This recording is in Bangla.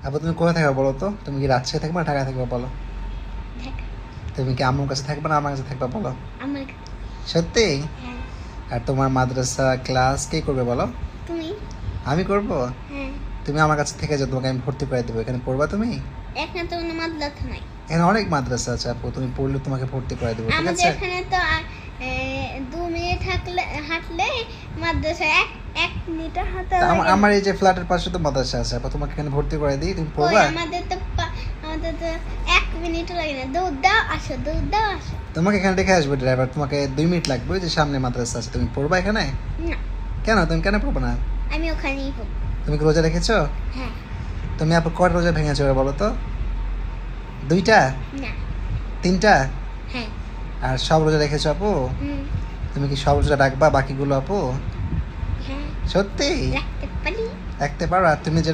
আপু তুমি কোথায় থাকবে বলো তো? তুমি কি রাজশাহী থাকবে না ঢাকায় থাকবে বলো? ঢাকা। তুমি কি আম্মুর কাছে থাকবে না আমার কাছে থাকবে বলো? আমার সত্যি? হ্যাঁ। আর তোমার মাদ্রাসা ক্লাস কে করবে বলো? তুমি? আমি করব? হ্যাঁ। তুমি আমার কাছে থেকে যাও, তোমাকে আমি ভর্তি করে দেবো। এখানে পড়বা তুমি? এখানে তো কোনো মাদ্রাসা নাই। এখানে অনেক মাদ্রাসা আছে আপু, তুমি পড়লে তোমাকে ভর্তি করে দেবো, ঠিক আমাদের আছে? এখানে তো 2 মিনিট হাঁটলে মাদ্রাসা, 1 মিটার হাঁটা তা লাগে। আমার এই যে ফ্ল্যাটের পাশে তো মাদ্রাসা আছে আপু, তোমাকে এখানে ভর্তি করে দিই, তুমি কই, পড়বা? আমাদের তো 1 মিনিটও লাগে না। দৌড় দাও আসো, দৌড় দাও আসো। তোমাকে এখানে রেখে আসবে ড্রাইভার, তোমাকে 2 মিনিট লাগবে, ওই যে সামনে মাদ্রাসা আছে, তুমি পড়বা এখানে? না, কেন তুমি কেন পড়বে না? আমি ওখানেই পড়ব। তুমি কি রোজা রেখেছো? হ্যাঁ। তুমি আপু কয়টা রোজা ভেঙেছো এবার বলো তো? 2টা? না। 3টা? হ্যাঁ। আর সব রোজা রেখেছো আপু? হুম। তুমি কি সব রোজা রাখবা বাকিগুলো আপু? হ্যাঁ, সত্যি? রাখতে পারি। রাখতে পারো? আর তুমি যে